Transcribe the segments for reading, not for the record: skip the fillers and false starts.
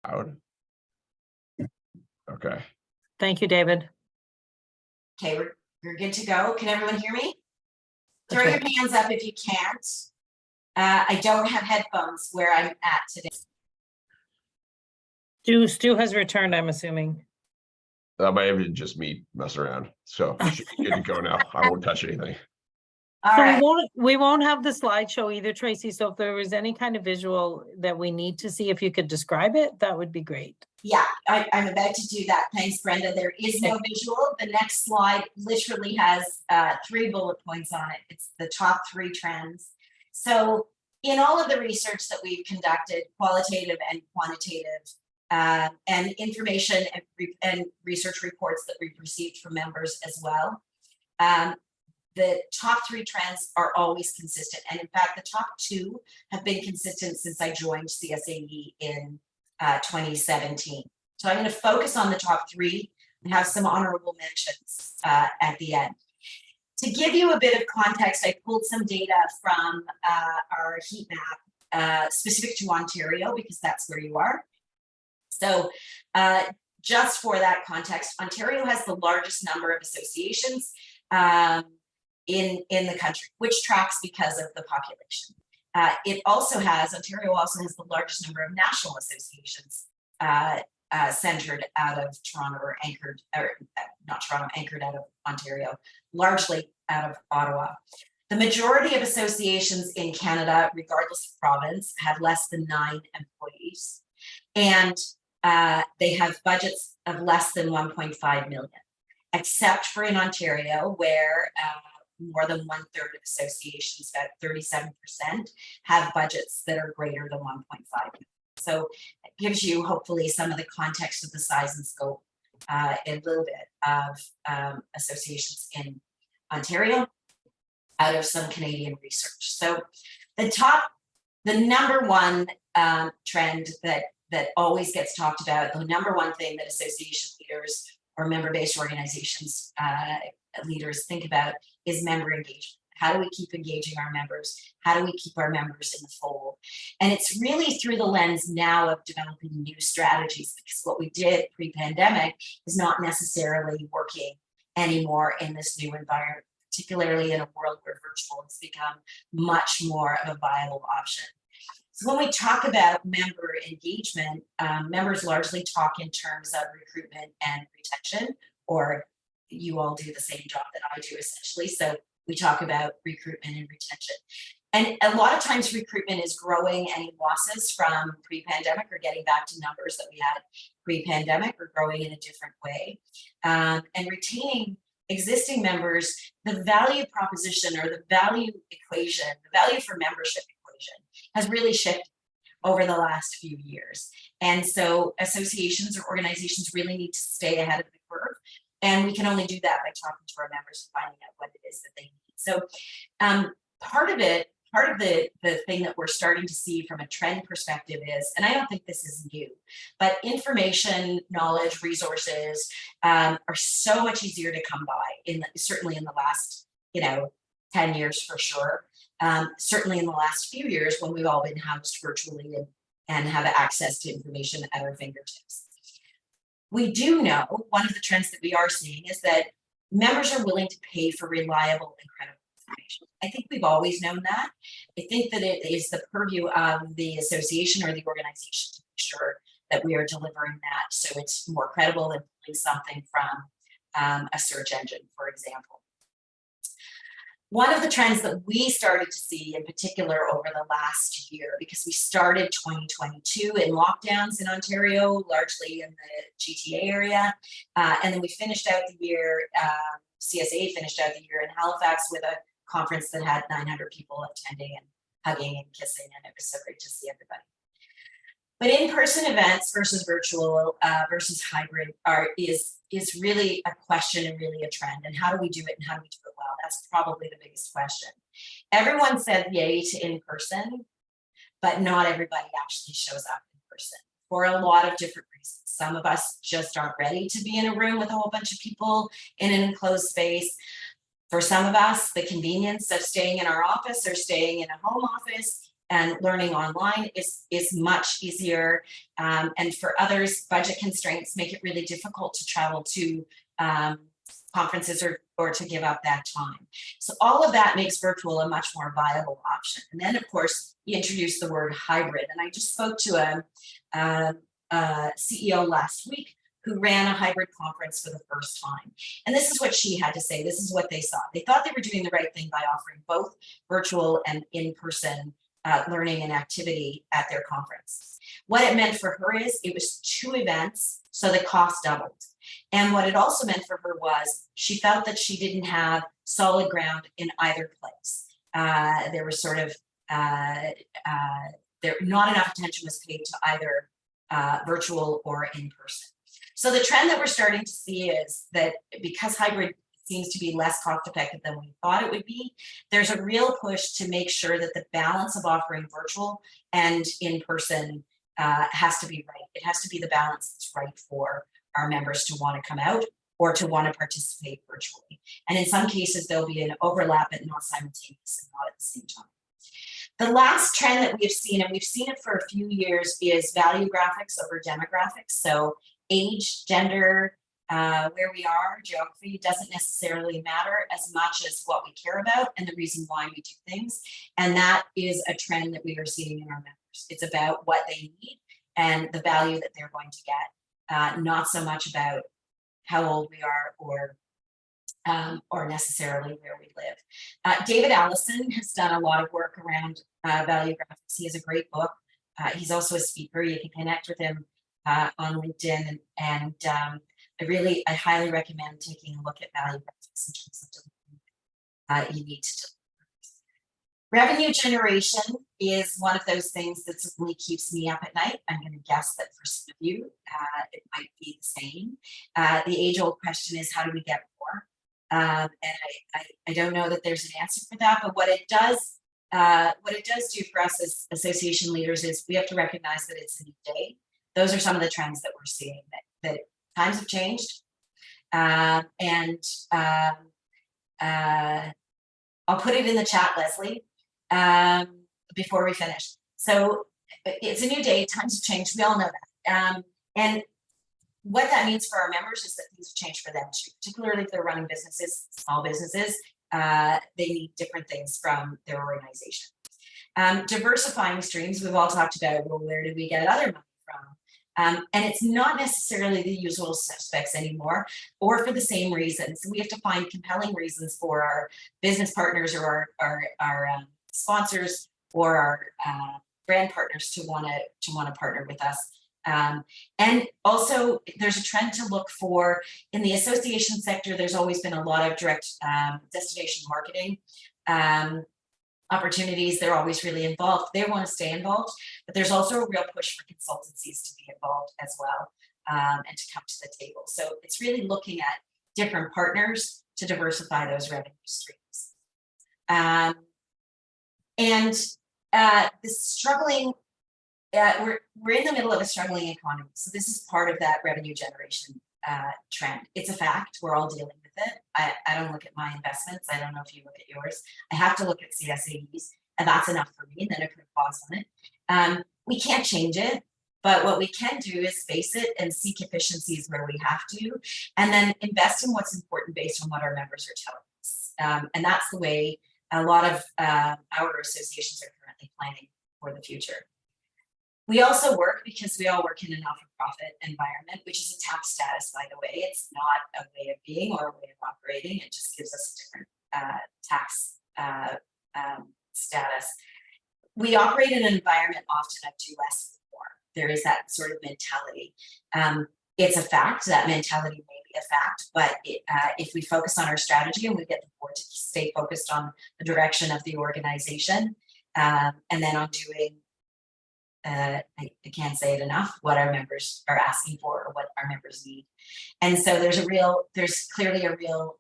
Out. Okay. Thank you, David. Okay, we're good to go. Can everyone hear me? Throw Okay. your hands up if you can't. I don't have headphones where I'm at today. Stu has returned, I'm assuming. That might have been just me messing around. So you should be good to go now. I won't touch anything. All So right. we won't have the slideshow either, Tracy. So if there was any kind of visual that we need to see, if you could describe it, that would be great. Yeah, I'm about to do that. Thanks, Brenda. There is no visual. The next slide literally has 3 bullet points on it. It's the top 3 trends. So in all of the research that we've conducted, qualitative and quantitative, and information and research reports that we've received from members as well, the top 3 trends are always consistent. And in fact, the top 2 have been consistent since I joined CSAE in 2017. So I'm going to focus on the top 3 and have some honorable mentions at the end. To give you a bit of context, I pulled some data from our heat map specific to Ontario, because that's where you are. So just for that context, Ontario has the largest number of associations in the country, which tracks because of the population. Ontario also has the largest number of national associations centered out of Toronto, or anchored, or not Toronto, anchored out of Ontario, largely out of Ottawa. The majority of associations in Canada, regardless of province, have less than 9 employees, and they have budgets of less than 1.5 million, except for in Ontario, where more than 1/3 of associations, about 37%, have budgets that are greater than 1.5 million. So it gives you hopefully some of the context of the size and scope, a little bit of associations in Ontario out of some Canadian research. So the number one trend that always gets talked about, the number one thing that association leaders or member-based organizations leaders think about is member engagement. How do we keep engaging our members? How do we keep our members in the fold? And it's really through the lens now of developing new strategies, because what we did pre-pandemic is not necessarily working anymore in this new environment, particularly in a world where virtual has become much more of a viable option. So when we talk about member engagement, members largely talk in terms of recruitment and retention, or you all do the same job that I do essentially. So we talk about recruitment and retention. And a lot of times recruitment is growing any losses from pre-pandemic, or getting back to numbers that we had pre-pandemic, or growing in a different way. And retaining existing members, the value proposition, or the value equation, the value for membership equation, has really shifted over the last few years. And so associations or organizations really need to stay ahead of the curve. And we can only do that by talking to our members and finding out what it is that they need. So part of the thing that we're starting to see from a trend perspective is, and I don't think this is new, but information, knowledge, resources are so much easier to come by, certainly in the last 10 years for sure. Certainly in the last few years, when we've all been housed virtually and have access to information at our fingertips. We do know, one of the trends that we are seeing is that members are willing to pay for reliable and credible information. I think we've always known that. I think that it is the purview of the association or the organization to make sure that we are delivering that, so it's more credible than pulling something from a search engine, for example. One of the trends that we started to see in particular over the last year, because we started 2022 in lockdowns in Ontario, largely in the GTA area, and then we finished out the year, CSAE finished out the year in Halifax with a conference that had 900 people attending and hugging and kissing, and it was so great to see everybody. But in-person events versus virtual versus hybrid is really a question and really a trend. And how do we do it, and how do we do it well? That's probably the biggest question. Everyone said yay to in-person, but not everybody actually shows up in person for a lot of different reasons. Some of us just aren't ready to be in a room with a whole bunch of people in an enclosed space. For some of us, the convenience of staying in our office or staying in a home office and learning online is much easier. And for others, budget constraints make it really difficult to travel to conferences or to give up that time. So all of that makes virtual a much more viable option. And then, of course, you introduce the word hybrid. And I just spoke to a CEO last week who ran a hybrid conference for the first time. And this is what she had to say. This is what they saw. They thought they were doing the right thing by offering both virtual and in-person learning and activity at their conference. What it meant for her is it was 2 events, so the cost doubled. And what it also meant for her was she felt that she didn't have solid ground in either place. There was sort of, not enough attention was paid to either virtual or in person. So the trend that we're starting to see is that because hybrid seems to be less cost effective than we thought it would be, there's a real push to make sure that the balance of offering virtual and in person has to be right. It has to be the balance that's right for our members to want to come out or to want to participate virtually. And in some cases, there'll be an overlap but not simultaneous and not at the same time. The last trend that we've seen, and we've seen it for a few years, is value graphics over demographics. So age, gender, where we are, geography doesn't necessarily matter as much as what we care about and the reason why we do things. And that is a trend that we are seeing in our members. It's about what they need and the value that they're going to get, not so much about how old we are or necessarily where we live. David Allison has done a lot of work around value graphics. He has a great book. He's also a speaker. You can connect with him on LinkedIn, and I highly recommend taking a look at value graphics in terms of delivery. You need to deliver. Revenue generation is one of those things that certainly keeps me up at night. I'm going to guess that for some of you, it might be the same. The age-old question is, how do we get more? And I don't know that there's an answer for that, but what it does do for us as association leaders is we have to recognize that it's a new day. Those are some of the trends that we're seeing, that times have changed. And I'll put it in the chat, Leslie, before we finish. So it's a new day, times have changed, we all know that. And what that means for our members is that things have changed for them too, particularly if they're running businesses, small businesses. They need different things from their organization. Diversifying streams, we've all talked about, well, where do we get other money from? And it's not necessarily the usual suspects anymore, or for the same reasons. We have to find compelling reasons for our business partners or our sponsors or our brand partners to want to partner with us. And also, there's a trend to look for, in the association sector, there's always been a lot of direct destination marketing opportunities. They're always really involved. They want to stay involved, but there's also a real push for consultancies to be involved as well, and to come to the table. So it's really looking at different partners to diversify those revenue streams. The struggling, we're in the middle of a struggling economy. So this is part of that revenue generation trend. It's a fact. We're all dealing with it. I don't look at my investments. I don't know if you look at yours. I have to look at CSAEs, and that's enough for me. And then I put a pause on it. We can't change it, but what we can do is face it and seek efficiencies where we have to, and then invest in what's important based on what our members are telling us. And that's the way a lot of our associations are currently planning for the future. We also work, because we all work in a not-for-profit environment, which is a tax status, by the way. It's not a way of being or a way of operating. It just gives us a different tax status. We operate in an environment often of do less with more. There is that sort of mentality. It's a fact, that mentality may be a fact, but if we focus on our strategy and we get the board to stay focused on the direction of the organization, and then on doing, I can't say it enough, what our members are asking for or what our members need. And so there's clearly a real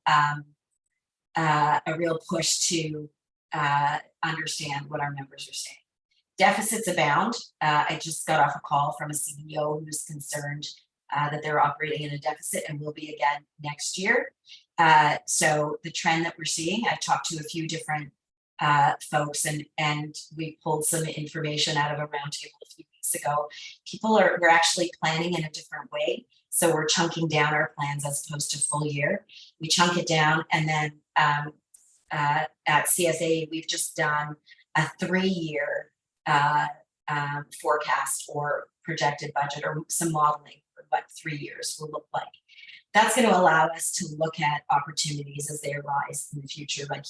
push to understand what our members are saying. Deficits abound. I just got off a call from a CEO who's concerned that they're operating in a deficit and will be again next year. So the trend that we're seeing, I've talked to a few different folks, and we pulled some information out of a roundtable a few weeks ago. We're actually planning in a different way. So we're chunking down our plans as opposed to full year. We chunk it down, and then at CSAE, we've just done a 3-year forecast or projected budget, or some modeling for what 3 years will look like. That's going to allow us to look at opportunities as they arise in the future by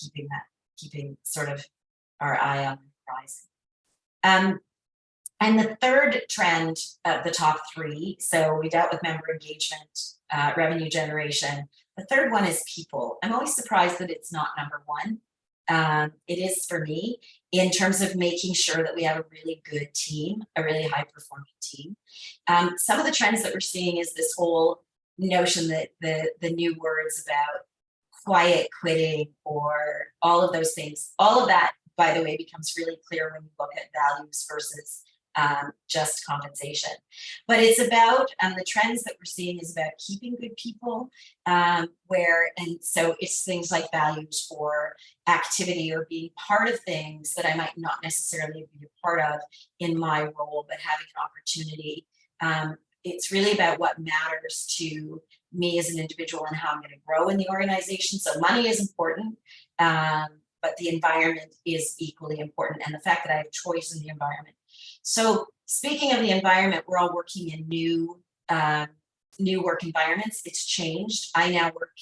keeping sort of our eye on the horizon. And the third trend of the top 3, so we dealt with member engagement, revenue generation. The third one is people. I'm always surprised that it's not number 1. It is for me, in terms of making sure that we have a really good team, a really high performing team. Some of the trends that we're seeing is this whole notion that the new words about quiet quitting or all of those things, all of that, by the way, becomes really clear when you look at values versus just compensation. But it's about the trends that we're seeing is about keeping good people, and so it's things like values or activity or being part of things that I might not necessarily be a part of in my role, but having an opportunity. It's really about what matters to me as an individual and how I'm going to grow in the organization. So money is important, but the environment is equally important, and the fact that I have choice in the environment. So speaking of the environment, we're all working in new work environments. It's changed. I now work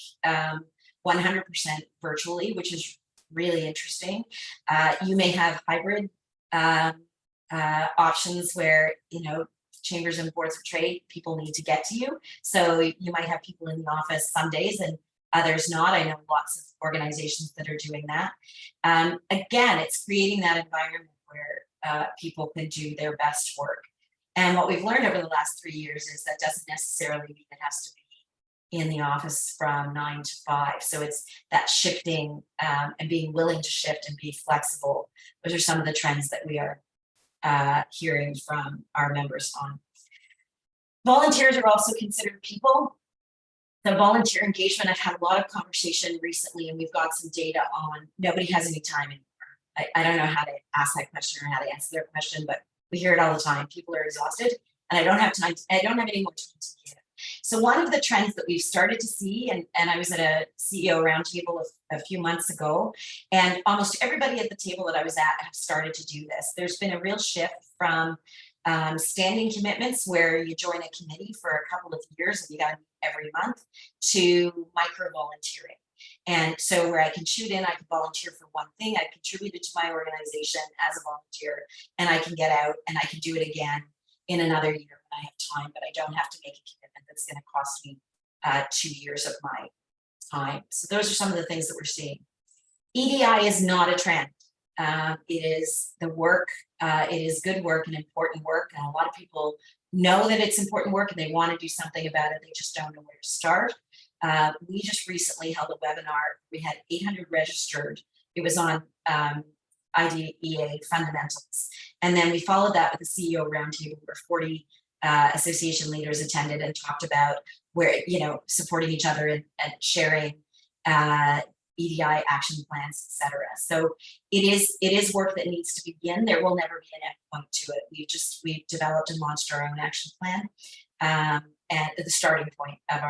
100% virtually, which is really interesting. You may have hybrid options where, chambers and boards of trade, people need to get to you. So you might have people in the office some days and others not. I know lots of organizations that are doing that. Again, it's creating that environment where people can do their best work. And what we've learned over the last 3 years is that doesn't necessarily mean it has to be in the office from 9 to 5. So it's that shifting and being willing to shift and be flexible. Those are some of the trends that we are hearing from our members on. Volunteers are also considered people. The volunteer engagement, I've had a lot of conversation recently, and we've got some data on nobody has any time anymore. I don't know how to ask that question or how to answer their question, but we hear it all the time. People are exhausted, and I don't have time. I don't have any more time to give. So one of the trends that we've started to see, and I was at a CEO roundtable a few months ago, and almost everybody at the table that I was at have started to do this. There's been a real shift from standing commitments where you join a committee for a couple of years and you got to meet every month, to micro volunteering. And so where I can shoot in, I can volunteer for one thing, I contributed to my organization as a volunteer, and I can get out and I can do it again in another year when I have time, but I don't have to make a commitment that's going to cost me 2 years of my time. So those are some of the things that we're seeing. EDI is not a trend. It is the work, it is good work and important work. And a lot of people know that it's important work and they want to do something about it. They just don't know where to start. We just recently held a webinar. We had 800 registered. It was on IDEA fundamentals. And then we followed that with a CEO roundtable where 40 association leaders attended and talked about where, supporting each other and sharing EDI action plans, etc. So it is work that needs to begin. There will never be an end point to it. We developed and launched our own action plan, and at the starting point of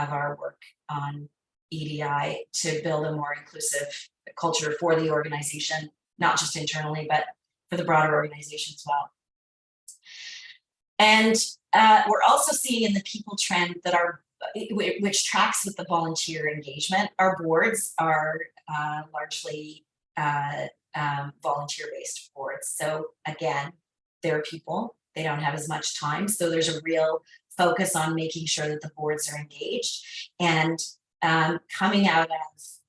our work on EDI to build a more inclusive culture for the organization, not just internally, but for the broader organization as well. And we're also seeing in the people trend that which tracks with the volunteer engagement. Our boards are largely volunteer-based boards. So again, they're people, they don't have as much time. So there's a real focus on making sure that the boards are engaged. And coming out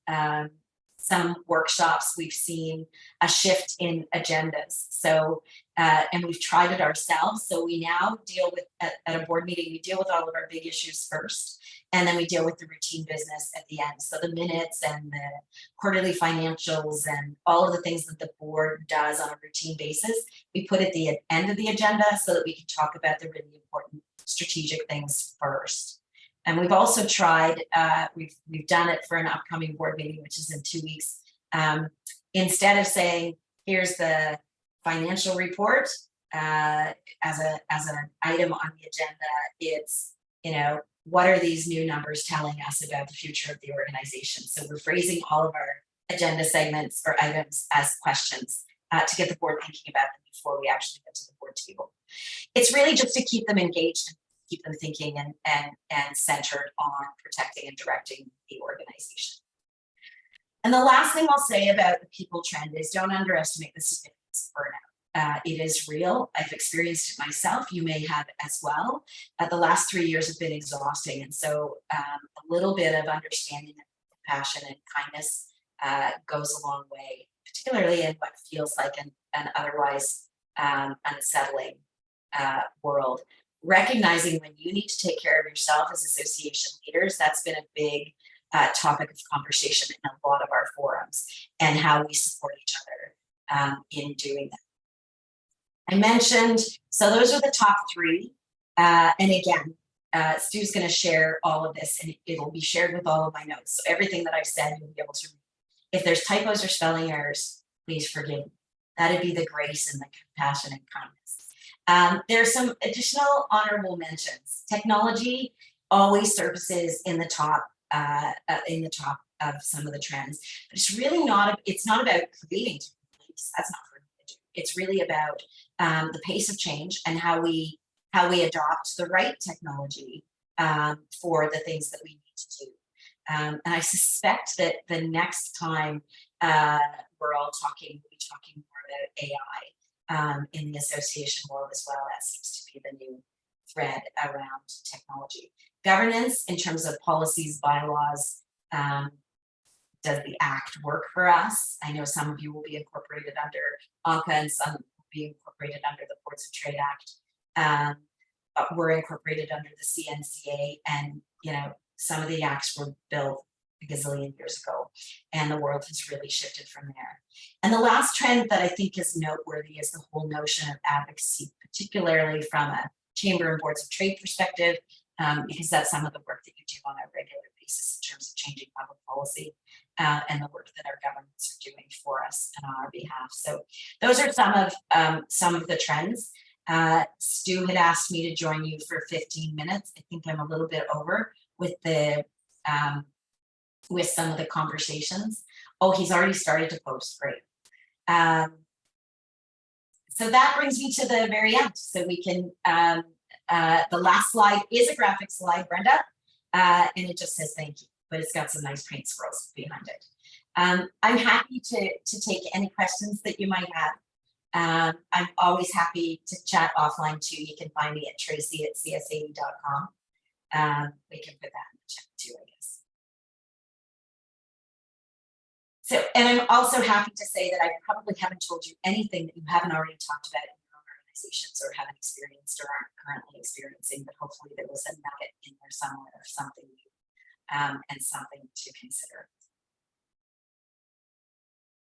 of some workshops, we've seen a shift in agendas. So, and we've tried it ourselves. So we now deal with, at a board meeting, we deal with all of our big issues first, and then we deal with the routine business at the end. So the minutes and the quarterly financials and all of the things that the board does on a routine basis, we put at the end of the agenda so that we can talk about the really important strategic things first. And we've also tried, we've done it for an upcoming board meeting, which is in 2 weeks, instead of saying, here's the financial report as an item on the agenda, it's, what are these new numbers telling us about the future of the organization? So we're phrasing all of our agenda segments or items as questions to get the board thinking about them before we actually get to the board table. It's really just to keep them engaged and keep them thinking and centered on protecting and directing the organization. And the last thing I'll say about the people trend is don't underestimate the significance of burnout. It is real. I've experienced it myself. You may have as well. The last 3 years have been exhausting. And so a little bit of understanding, compassion, and kindness goes a long way, particularly in what feels like an otherwise unsettling world. Recognizing when you need to take care of yourself as association leaders, that's been a big topic of conversation in a lot of our forums, and how we support each other in doing that. I mentioned, so those are the top 3. And again, Stu's going to share all of this, and it'll be shared with all of my notes. So everything that I've said, you'll be able to read. If there's typos or spelling errors, please forgive me. That'd be the grace and the compassion and kindness. There's some additional honorable mentions. Technology always surfaces in the top of some of the trends, but it's really not. It's not about creating technologies. That's not for me to do. It's really about the pace of change and how we adopt the right technology for the things that we need to do. And I suspect that the next time we'll be talking more about AI in the association world as well. That seems to be the new thread around technology. Governance in terms of policies, bylaws, does the Act work for us? I know some of you will be incorporated under ANCA and some will be incorporated under the Ports of Trade Act. But we're incorporated under the CNCA, and some of the acts were built a gazillion years ago, and the world has really shifted from there. And the last trend that I think is noteworthy is the whole notion of advocacy, particularly from a chamber and boards of trade perspective, because that's some of the work that you do on a regular basis in terms of changing public policy and the work that our governments are doing for us and on our behalf. So those are some of the trends. Stu had asked me to join you for 15 minutes. I think I'm a little bit over with with some of the conversations. Oh, he's already started to post. Great. So that brings me to the very end. So we can, the last slide is a graphic slide, Brenda, and it just says thank you, but it's got some nice paint swirls behind it. I'm happy to take any questions that you might have. I'm always happy to chat offline too. You can find me at tracy@csae.com. We can put that in the chat too, I guess. So, and I'm also happy to say that I probably haven't told you anything that you haven't already talked about in your own organizations or haven't experienced or aren't currently experiencing, but hopefully there was a nugget in there somewhere of something new and something to consider.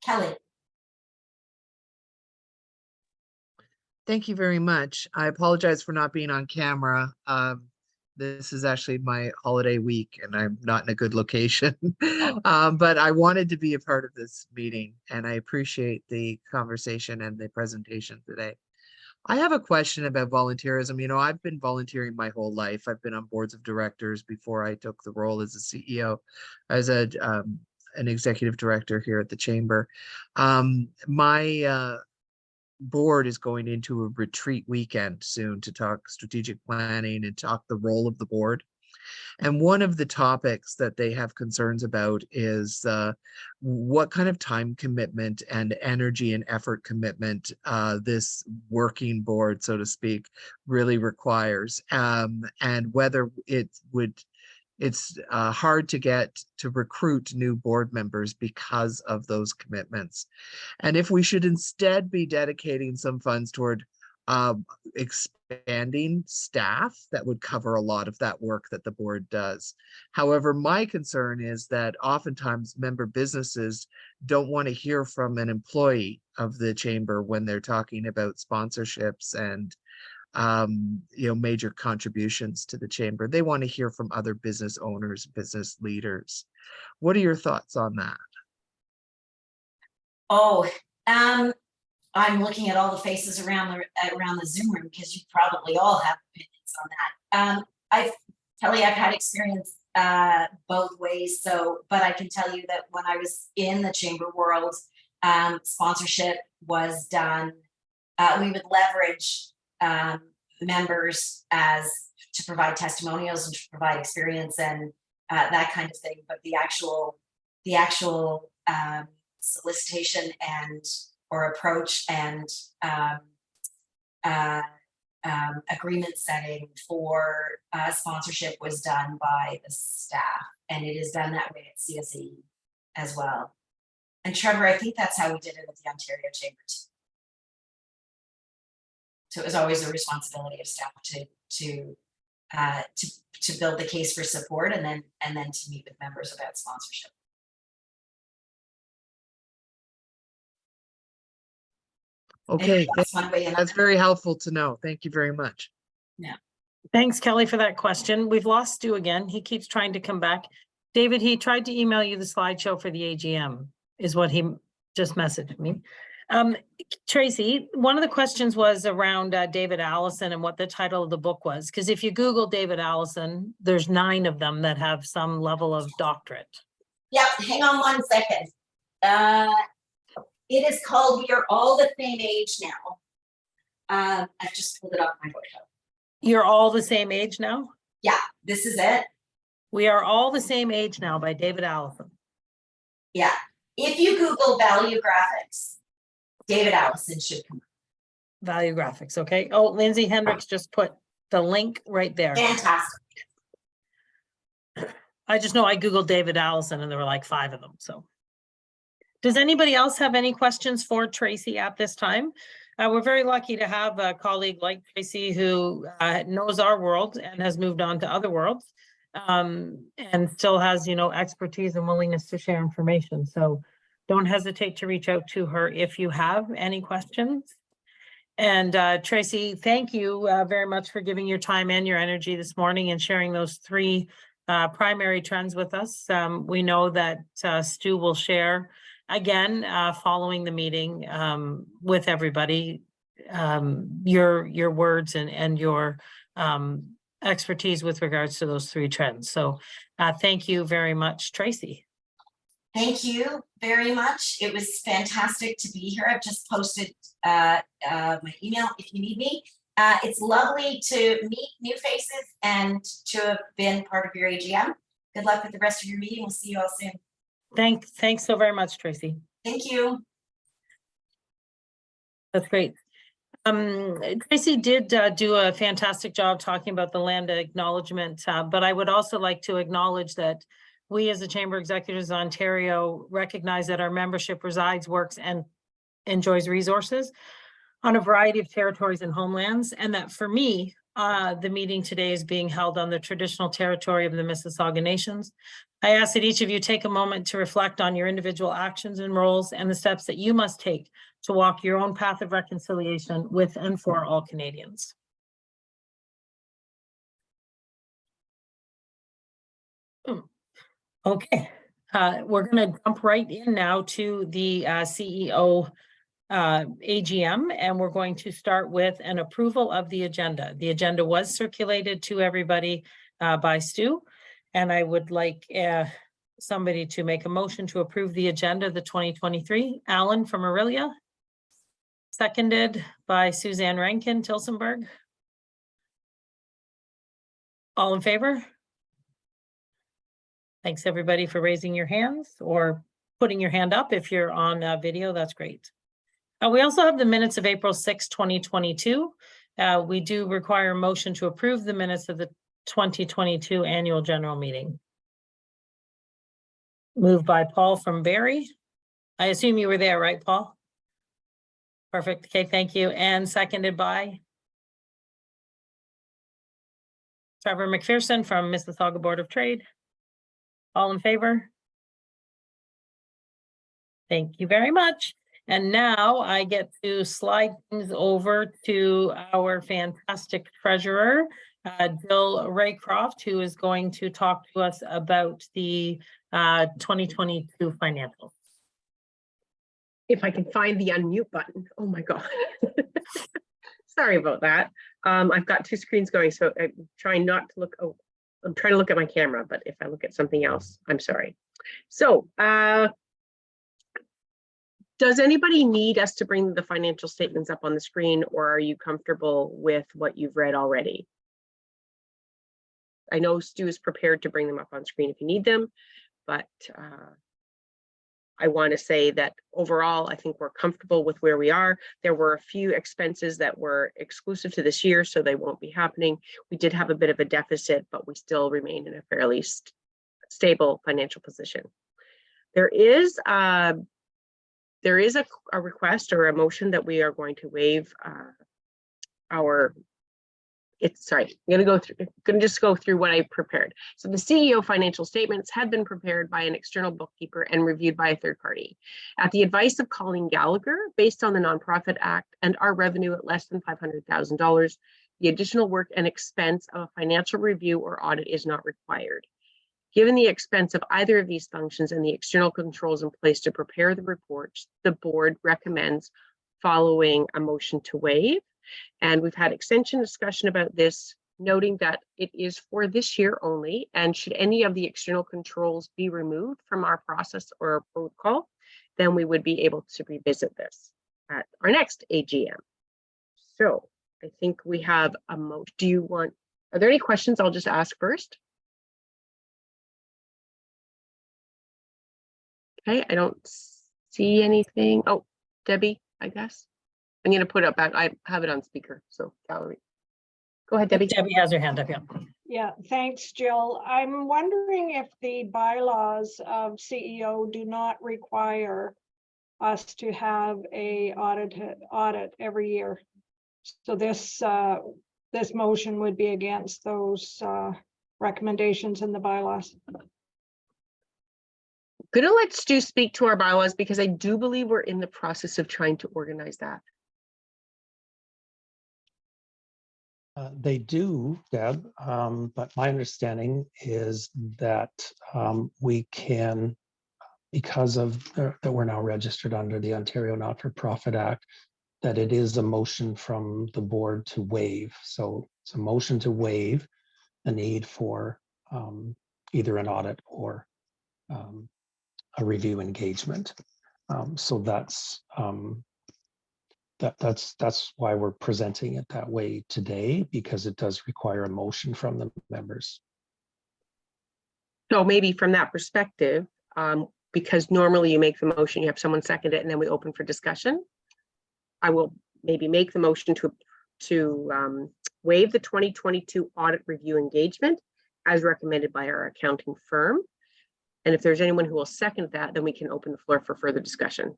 Kelly. Thank you very much. I apologize for not being on camera. This is actually my holiday week and I'm not in a good location, but I wanted to be a part of this meeting and I appreciate the conversation and the presentation today. I have a question about volunteerism. You know, I've been volunteering my whole life. I've been on boards of directors before I took the role as a CEO, as an executive director here at the Chamber. My board is going into a retreat weekend soon to talk strategic planning and talk the role of the board. And one of the topics that they have concerns about is what kind of time commitment and energy and effort commitment this working board, so to speak, really requires, and whether it's hard to recruit new board members because of those commitments. And if we should instead be dedicating some funds toward expanding staff that would cover a lot of that work that the board does. However, my concern is that oftentimes member businesses don't want to hear from an employee of the Chamber when they're talking about sponsorships and major contributions to the Chamber. They want to hear from other business owners, business leaders. What are your thoughts on that? Oh, I'm looking at all the faces around the Zoom room because you probably all have opinions on that. Kelly, I've had experience both ways. So, but I can tell you that when I was in the chamber world, sponsorship was done. We would leverage members to provide testimonials and to provide experience and that kind of thing. But the actual solicitation or approach and agreement setting for sponsorship was done by the staff, and it is done that way at CSAE as well. And Trevor, I think that's how we did it at the Ontario Chamber too. So it was always a responsibility of staff to build the case for support and then to meet with members about sponsorship. Okay, That's one way. that's very helpful to know. Thank you very much. Yeah. Thanks, Kelly, for that question. We've lost Stu again. He keeps trying to come back. David, he tried to email you the slideshow for the AGM, is what he just messaged me. Tracy, one of the questions was around David Allison and what the title of the book was. Because if you Google David Allison, there's 9 of them that have some level of doctorate. Yep, hang on 1 second. It is called We Are All the Same Age Now. I've just pulled it off my bookshelf. You're all the same age now? Yeah, this is it. We Are All the Same Age Now by David Allison. Yeah. If you Google value graphics, David Allison should come up. Value graphics, okay. Oh, Lindsay Hendricks just put the link right there. Fantastic. I just know I Googled David Allison and there were like 5 of them, so. Does anybody else have any questions for Tracy at this time? We're very lucky to have a colleague like Tracy who knows our world and has moved on to other worlds and still has, expertise and willingness to share information. So don't hesitate to reach out to her if you have any questions. And Tracy, thank you very much for giving your time and your energy this morning and sharing those 3 primary trends with us. We know that Stu will share again, following the meeting with everybody, your words and your expertise with regards to those 3 trends. So thank you very much, Tracy. Thank you very much. It was fantastic to be here. I've just posted my email if you need me. It's lovely to meet new faces and to have been part of your AGM. Good luck with the rest of your meeting. We'll see you all soon. Thanks so very much, Tracy. Thank you. That's great. Tracy did do a fantastic job talking about the land acknowledgement, but I would also like to acknowledge that we as the Chamber of Executives of Ontario recognize that our membership resides, works, and enjoys resources on a variety of territories and homelands, and that for me, the meeting today is being held on the traditional territory of the Mississauga Nations. I ask that each of you take a moment to reflect on your individual actions and roles and the steps that you must take to walk your own path of reconciliation with and for all Canadians. Okay, we're going to jump right in now to the CEO AGM, and we're going to start with an approval of the agenda. The agenda was circulated to everybody by Stu, and I would like somebody to make a motion to approve the agenda, the 2023. Alan from Aurelia, seconded by Suzanne Rankin, Tilsonburg. All in favor? Thanks everybody for raising your hands or putting your hand up if you're on video. That's great. We also have the minutes of April 6, 2022. We do require a motion to approve the minutes of the 2022 annual general meeting. Moved by Paul from Barrie. I assume you were there, right, Paul? Perfect. Okay, thank you. And seconded by Trevor McPherson from Mississauga Board of Trade. All in favor? Thank you very much. And now I get to slide things over to our fantastic treasurer, Jill Raycroft, who is going to talk to us about the 2022 financials. If I can find the unmute button. Oh my God. Sorry about that. I've got two screens going, so I'm trying not to look. Oh, I'm trying to look at my camera, but if I look at something else, I'm sorry. So, does anybody need us to bring the financial statements up on the screen, or are you comfortable with what you've read already? I know Stu is prepared to bring them up on screen if you need them, but I want to say that overall, I think we're comfortable with where we are. There were a few expenses that were exclusive to this year, so they won't be happening. We did have a bit of a deficit, but we still remain in a fairly stable financial position. There is a request or a motion that we are going to waive I'm gonna just go through what I prepared. So the CEO financial statements had been prepared by an external bookkeeper and reviewed by a third party. At the advice of Colleen Gallagher, based on the Nonprofit Act and our revenue at less than $500,000, the additional work and expense of a financial review or audit is not required. Given the expense of either of these functions and the external controls in place to prepare the reports, the board recommends following a motion to waive. And we've had extension discussion about this, noting that it is for this year only. And should any of the external controls be removed from our process or protocol, then we would be able to revisit this at our next AGM. So I think we have a motion. Are there any questions? I'll just ask first. Okay, I don't see anything. Oh, Debbie, I guess. I'm going to put up, I have it on speaker, so Valerie. Go ahead, Debbie. Debbie has her hand up, yeah. Yeah, thanks, Jill. I'm wondering if the bylaws of CEO do not require us to have a audit every year. So this motion would be against those recommendations in the bylaws. Gonna let Stu speak to our bylaws because I do believe we're in the process of trying to organize that. They do, Deb, but my understanding is that we can, because of that we're now registered under the Ontario Not-for-Profit Act, that it is a motion from the board to waive. So it's a motion to waive the need for either an audit or a review engagement. So that's why we're presenting it that way today, because it does require a motion from the members. So maybe from that perspective, because normally you make the motion, you have someone second it, and then we open for discussion. I will maybe make the motion to waive the 2022 audit review engagement as recommended by our accounting firm. And if there's anyone who will second that, then we can open the floor for further discussion.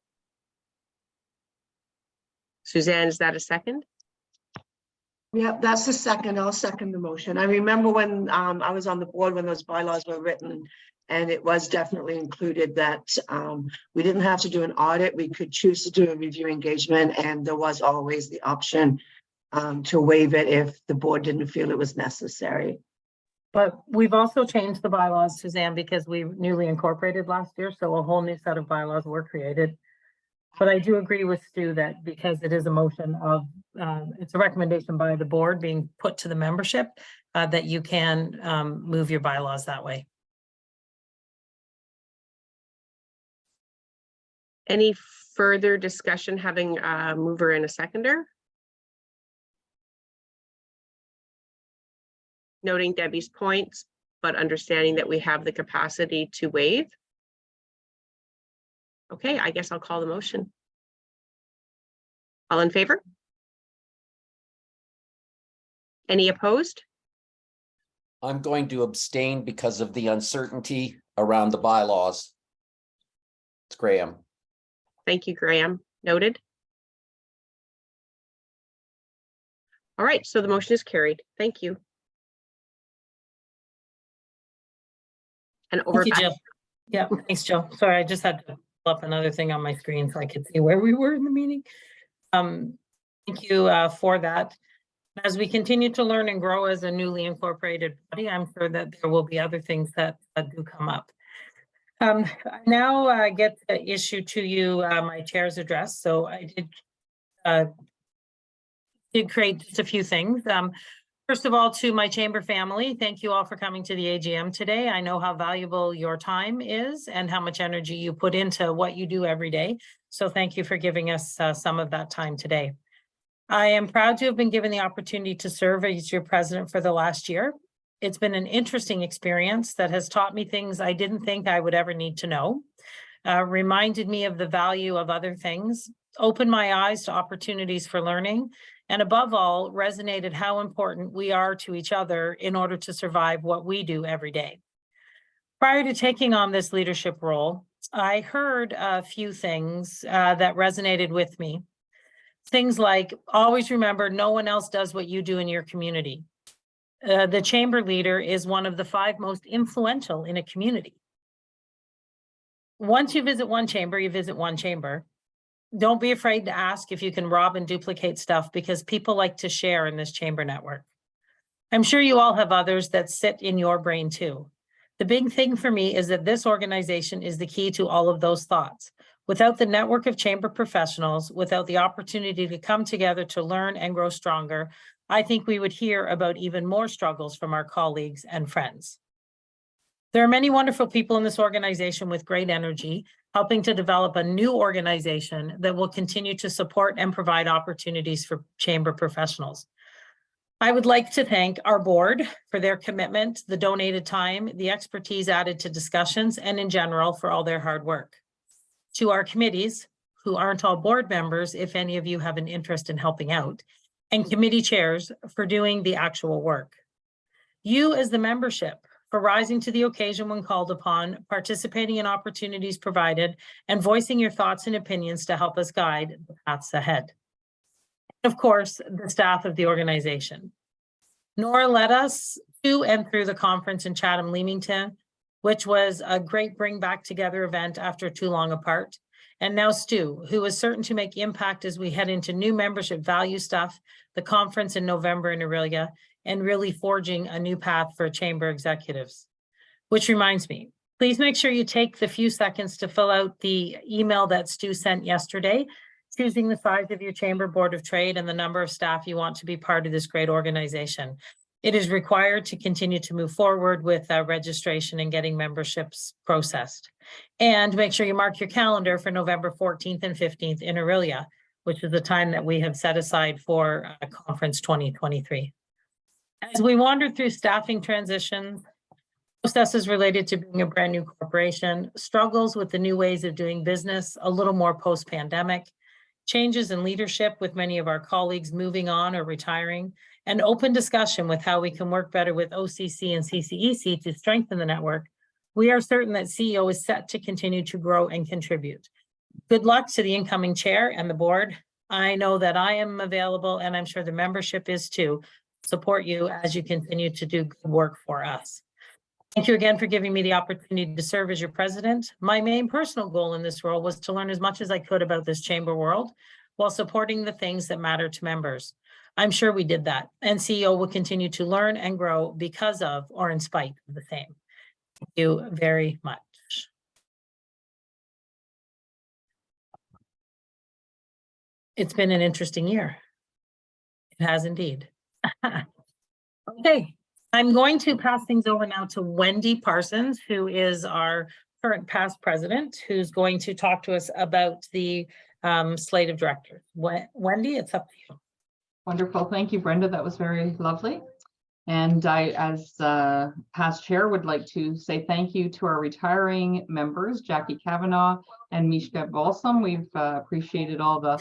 Suzanne, is that a second? Yeah, that's the second. I'll second the motion. I remember when I was on the board when those bylaws were written, and it was definitely included that we didn't have to do an audit. We could choose to do a review engagement, and there was always the option to waive it if the board didn't feel it was necessary. But we've also changed the bylaws, Suzanne, because we newly incorporated last year, so a whole new set of bylaws were created. But I do agree with Stu that because it is a motion of, it's a recommendation by the board being put to the membership, that you can move your bylaws that way. Any further discussion having a mover and a seconder? Noting Debbie's points, but understanding that we have the capacity to waive. Okay, I guess I'll call the motion. All in favor? Any opposed? I'm going to abstain because of the uncertainty around the bylaws. It's Graham. Thank you, Graham. Noted. All right, so the motion is carried. Thank you. And over Thank you, Jill. Yeah, thanks, Jill. Sorry, I just had to pull up another thing on my screen so I could see where we were in the meeting. Thank you for that. As we continue to learn and grow as a newly incorporated body, I'm sure that there will be other things that do come up. Now I get to issue to you my chair's address. So I did create just a few things. First of all, to my chamber family, thank you all for coming to the AGM today. I know how valuable your time is and how much energy you put into what you do every day. So thank you for giving us some of that time today. I am proud to have been given the opportunity to serve as your president for the last year. It's been an interesting experience that has taught me things I didn't think I would ever need to know, reminded me of the value of other things, opened my eyes to opportunities for learning, and above all, resonated how important we are to each other in order to survive what we do every day. Prior to taking on this leadership role, I heard a few things that resonated with me. Things like, always remember, no one else does what you do in your community. The chamber leader is one of the 5 most influential in a community. Once you visit one chamber, you visit one chamber. Don't be afraid to ask if you can rob and duplicate stuff, because people like to share in this chamber network. I'm sure you all have others that sit in your brain too. The big thing for me is that this organization is the key to all of those thoughts. Without the network of chamber professionals, without the opportunity to come together to learn and grow stronger, I think we would hear about even more struggles from our colleagues and friends. There are many wonderful people in this organization with great energy, helping to develop a new organization that will continue to support and provide opportunities for chamber professionals. I would like to thank our board for their commitment, the donated time, the expertise added to discussions, and in general for all their hard work. To our committees, who aren't all board members, if any of you have an interest in helping out, and committee chairs for doing the actual work. You as the membership for rising to the occasion when called upon, participating in opportunities provided, and voicing your thoughts and opinions to help us guide the paths ahead. Of course, the staff of the organization. Nora led us to and through the conference in Chatham-Leamington, which was a great bring back together event after too long apart. And now Stu, who is certain to make impact as we head into new membership value stuff, the conference in November in Aurelia, and really forging a new path for chamber executives. Which reminds me, please make sure you take the few seconds to fill out the email that Stu sent yesterday, choosing the size of your chamber board of trade and the number of staff you want to be part of this great organization. It is required to continue to move forward with registration and getting memberships processed. And make sure you mark your calendar for November 14th and 15th in Aurelia, which is the time that we have set aside for Conference 2023. As we wander through staffing transitions, processes related to being a brand new corporation, struggles with the new ways of doing business, a little more post-pandemic, changes in leadership with many of our colleagues moving on or retiring, and open discussion with how we can work better with OCC and CCEC to strengthen the network, we are certain that CEO is set to continue to grow and contribute. Good luck to the incoming chair and the board. I know that I am available, and I'm sure the membership is too, support you as you continue to do good work for us. Thank you again for giving me the opportunity to serve as your president. My main personal goal in this role was to learn as much as I could about this chamber world while supporting the things that matter to members. I'm sure we did that, and CEO will continue to learn and grow because of or in spite of the same. Thank you very much. It's been an interesting year. It has indeed. Okay, I'm going to pass things over now to Wendy Parsons, who is our current past president, who's going to talk to us about the slate of directors. Wendy, it's up to you. Wonderful. Thank you, Brenda. That was very lovely. And I, as past chair, would like to say thank you to our retiring members, Jackie Kavanaugh and Mishka Balsam. We've appreciated all the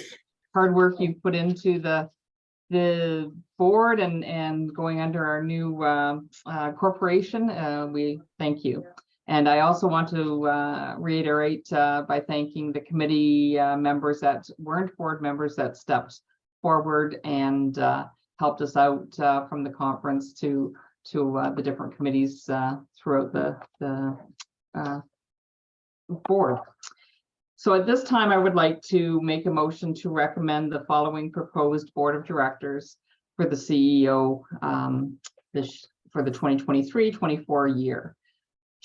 hard work you've put into the board and going under our new corporation. We thank you. And I also want to reiterate by thanking the committee members that weren't board members that stepped forward and helped us out from the conference to the different committees throughout the board. So at this time, I would like to make a motion to recommend the following proposed board of directors for the CEO for the 2023-24 year.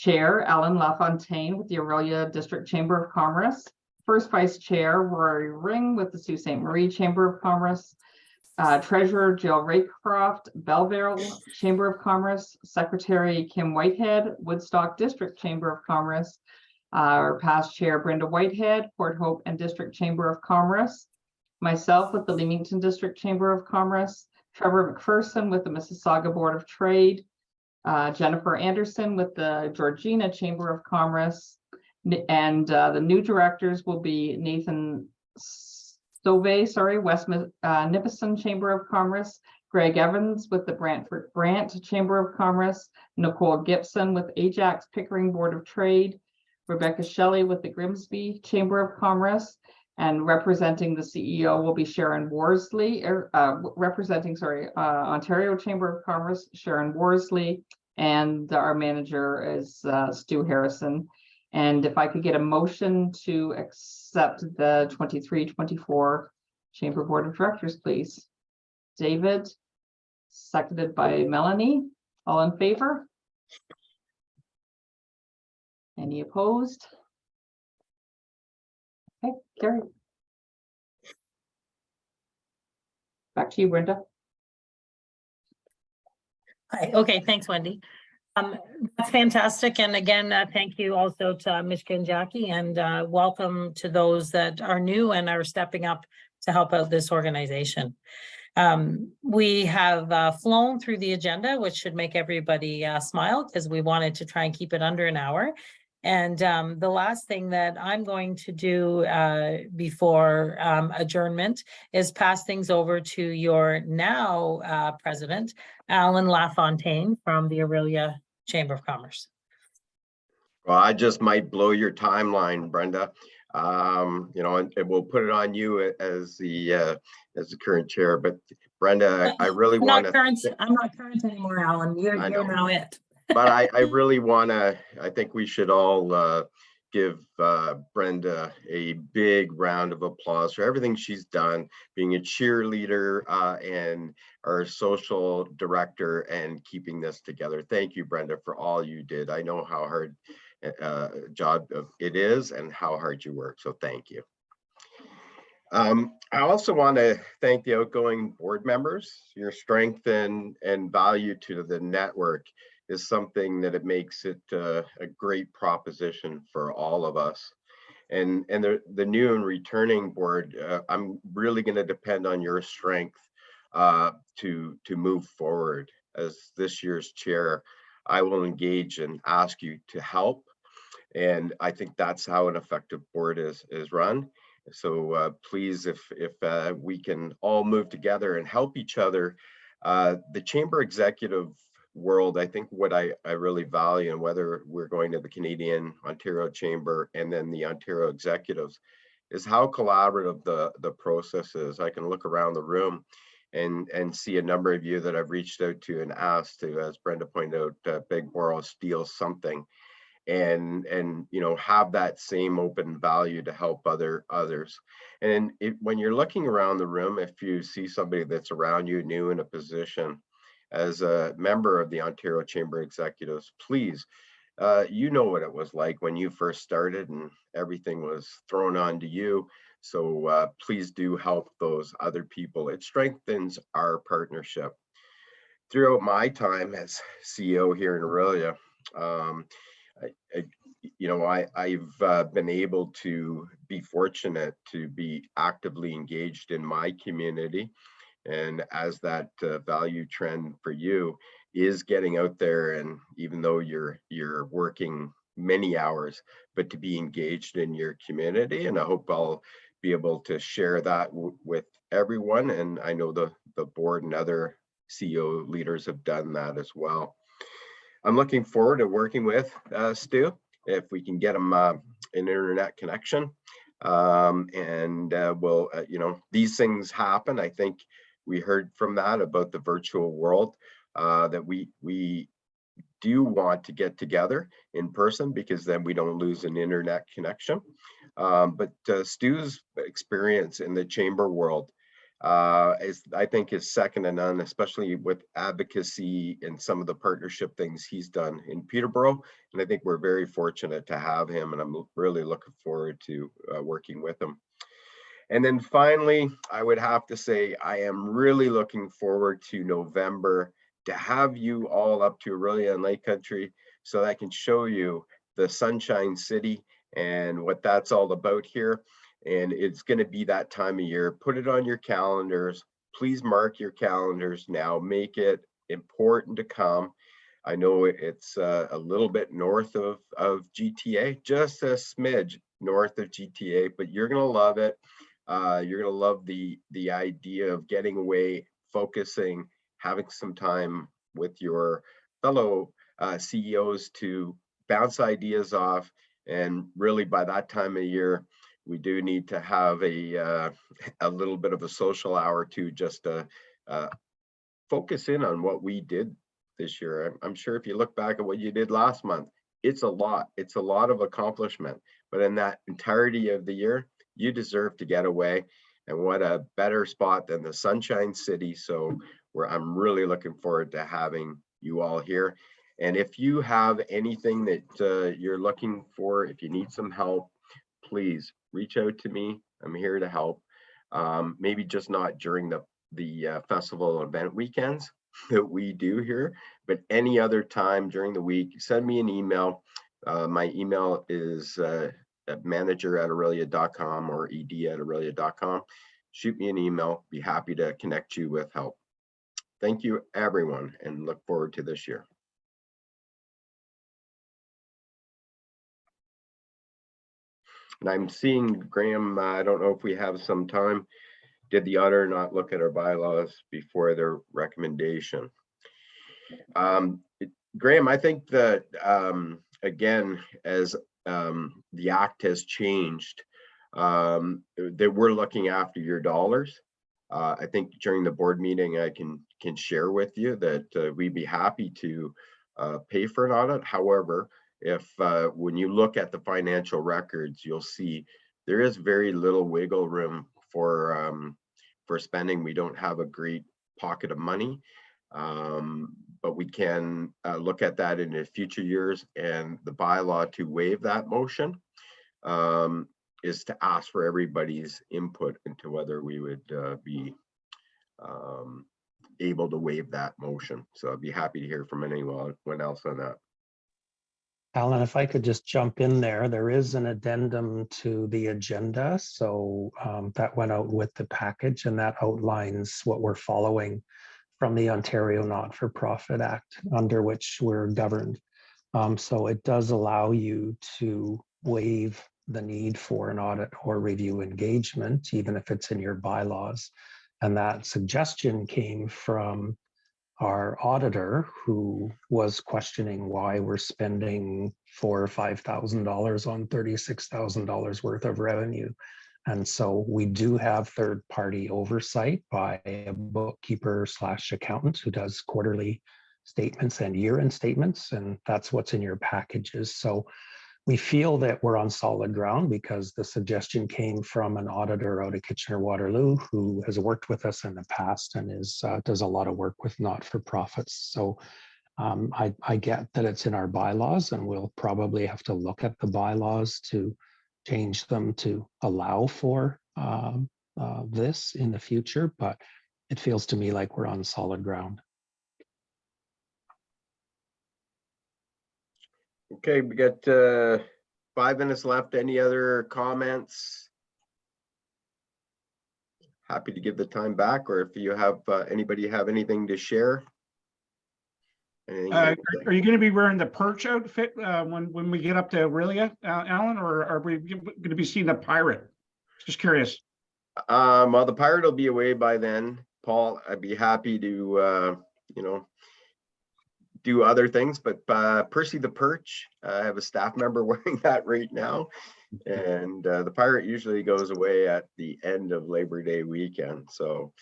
Chair, Alan LaFontaine with the Aurelia District Chamber of Commerce. First Vice Chair, Rory Ring with the Sault Ste. Marie Chamber of Commerce. Treasurer, Jill Raycroft, Belleville Chamber of Commerce. Secretary, Kim Whitehead, Woodstock District Chamber of Commerce. Our past Chair, Brenda Whitehead, Port Hope and District Chamber of Commerce. Myself with the Leamington District Chamber of Commerce. Trevor McPherson with the Mississauga Board of Trade. Jennifer Anderson with the Georgina Chamber of Commerce. And the new directors will be Nathan Stovey, West Nipissing Chamber of Commerce. Greg Evans with the Brantford Brant Chamber of Commerce. Nicole Gibson with Ajax Pickering Board of Trade. Rebecca Shelley with the Grimsby Chamber of Commerce. And representing the CEO will be Sharon Worsley, Ontario Chamber of Commerce, Sharon Worsley, and our manager is Stu Harrison. And if I could get a motion to accept the 23-24 Chamber Board of Directors, please. David, seconded by Melanie. All in favor? Any opposed? Okay, carried. Back to you, Brenda. Hi. Okay, thanks, Wendy. That's fantastic. And again, thank you also to Mishka and Jackie, and welcome to those that are new and are stepping up to help out this organization. We have flown through the agenda, which should make everybody smile, because we wanted to try and keep it under an hour. And the last thing that I'm going to do before adjournment is pass things over to your now president, Alan LaFontaine from the Aurelia Chamber of Commerce. Well, I just might blow your timeline, Brenda. You know, and we'll put it on you as the current chair. But Brenda, I really want to. I'm not current anymore, Alan. You're now it. But I really want to, I think we should all give Brenda a big round of applause for everything she's done, being a cheerleader and our social director and keeping this together. Thank you, Brenda, for all you did. I know how hard job it is and how hard you work, so thank you. I also want to thank the outgoing board members. Your strength and value to the network is something that it makes it a great proposition for all of us. And the new and returning board, I'm really going to depend on your strength to move forward. As this year's chair, I will engage and ask you to help. And I think that's how an effective board is run. So please, if we can all move together and help each other, the chamber executive world, I think what I really value, and whether we're going to the Canadian Ontario Chamber and then the Ontario executives, is how collaborative the process is. I can look around the room and see a number of you that I've reached out to and asked to, as Brenda pointed out, big borrow, steal something, and you know, have that same open value to help others. And when you're looking around the room, if you see somebody that's around you new in a position, as a member of the Ontario Chamber Executives, please, you know what it was like when you first started and everything was thrown onto you. So please do help those other people. It strengthens our partnership. Throughout my time as CEO here in Aurelia, I've been able to be fortunate to be actively engaged in my community. And as that value trend for you is getting out there, and even though you're working many hours, but to be engaged in your community, and I hope I'll be able to share that with everyone. And I know the board and other CEO leaders have done that as well. I'm looking forward to working with Stu, if we can get him an internet connection. We'll, these things happen. I think we heard from that about the virtual world, that we do want to get together in person, because then we don't lose an internet connection. But Stu's experience in the chamber world I think is second to none, especially with advocacy and some of the partnership things he's done in Peterborough. And I think we're very fortunate to have him, and I'm really looking forward to working with him. And then finally, I would have to say, I am really looking forward to November to have you all up to Orillia and Lake Country so that I can show you the Sunshine City and what that's all about here. And it's going to be that time of year. Put it on your calendars. Please mark your calendars now. Make it important to come. I know it's a little bit north of GTA, just a smidge north of GTA, but you're going to love it. You're going to love the idea of getting away, focusing, having some time with your fellow CEOs to bounce ideas off. And really by that time of year, we do need to have a little bit of a social hour to just focus in on what we did this year. I'm sure if you look back at what you did last month, it's a lot. It's a lot of accomplishment. But in that entirety of the year, you deserve to get away. And what a better spot than the Sunshine City. So I'm really looking forward to having you all here. And if you have anything that you're looking for, if you need some help, please reach out to me. I'm here to help. Maybe just not during the festival event weekends that we do here, but any other time during the week, send me an email. My email is manager@orillia.com or ed@orillia.com. Shoot me an email. Be happy to connect you with help. Thank you, everyone, and look forward to this year. And I'm seeing Graham, I don't know if we have some time. Did the auditor not look at our bylaws before their recommendation? Graham, I think that, again, as the act has changed, that we're looking after your dollars. I think during the board meeting, I can share with you that we'd be happy to pay for an audit. However, if when you look at the financial records, you'll see there is very little wiggle room for spending. We don't have a great pocket of money, but we can look at that in the future years. And the bylaw to waive that motion is to ask for everybody's input into whether we would be able to waive that motion. So I'd be happy to hear from anyone else on that. Alan, if I could just jump in there is an addendum to the agenda. So that went out with the package, and that outlines what we're following from the Ontario Not-for-Profit Act, under which we're governed. So it does allow you to waive the need for an audit or review engagement, even if it's in your bylaws. And that suggestion came from our auditor, who was questioning why we're spending $4,000 or $5,000 on $36,000 worth of revenue. And so we do have third-party oversight by a bookkeeper/accountant who does quarterly statements and year-end statements, and that's what's in your packages. So we feel that we're on solid ground because the suggestion came from an auditor out of Kitchener-Waterloo who has worked with us in the past and does a lot of work with not-for-profits. So I get that it's in our bylaws, and we'll probably have to look at the bylaws to change them to allow for this in the future, but it feels to me like we're on solid ground. Okay, we got 5 minutes left. Any other comments? Happy to give the time back, or if you have anybody have anything to share. Are you going to be wearing the perch outfit when we get up to Orillia, Alan, or are we going to be seeing the pirate? Just curious. Well, the pirate will be away by then, Paul. I'd be happy to do other things, but Percy the Perch, I have a staff member wearing that right now, and the pirate usually goes away at the end of Labor Day weekend. So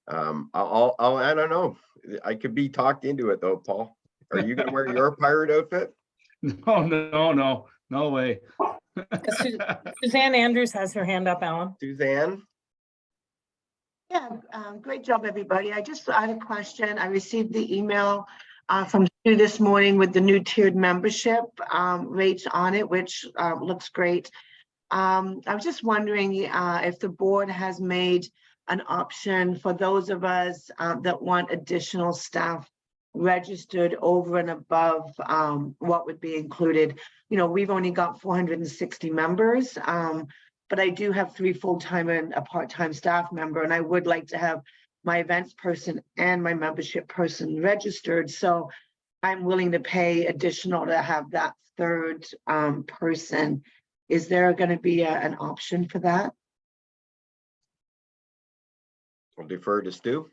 I don't know, I could be talked into it though. Paul, are you gonna wear your pirate outfit? No way. Suzanne Andrews has her hand up, Alan. Suzanne? Yeah, Great job, everybody. I had a question. I received the email from Stu this morning with the new tiered membership rates on it, which looks great. I was just wondering if the board has made an option for those of us that want additional staff registered over and above what would be included. You know, we've only got 460 members, but I do have 3 full-time and a part-time staff member, and I would like to have my events person and my membership person registered. So I'm willing to pay additional to have that third person. Is there going to be an option for that? I'll defer to Stu.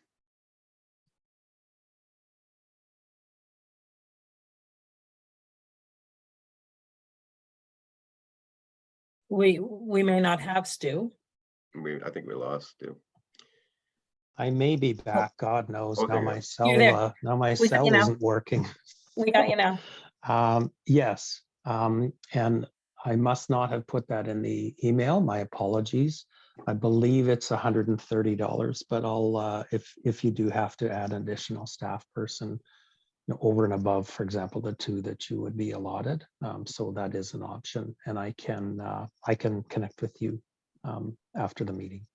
We may not have Stu. I think we lost Stu. I may be back, God knows. Oh, Now there you my go. cell, You're there. now my We got cell you now. isn't working. We got you now. Yes, and I must not have put that in the email. My apologies. I believe it's $130, but I'll if you do have to add an additional staff person, you know, over and above, for example, the 2 that you would be allotted. So that is an option, and I can connect with you after the meeting.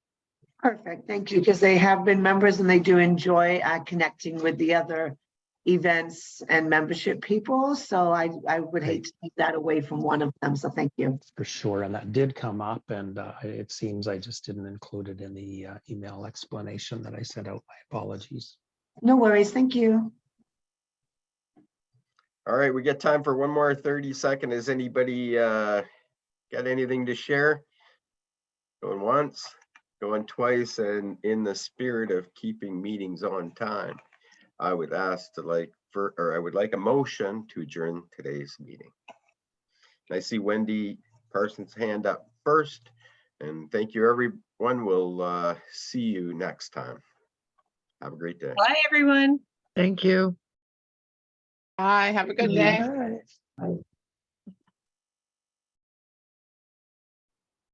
Perfect, thank you, because they have been members and they do enjoy connecting with the other events and membership people. So I would hate to take that away from one of them. So thank you. For sure, and that did come up, and it seems I just didn't include it in the email explanation that I sent out. My apologies. No worries, thank you. All right, we get time for one more 30-second. Has anybody got anything to share? Going once, going twice, and in the spirit of keeping meetings on time, I would ask I would like a motion to adjourn today's meeting. I see Wendy Parsons' hand up first, and thank you, everyone. We'll see you next time. Have a great day. Bye, everyone. Thank you. Bye. Have a good day. All right.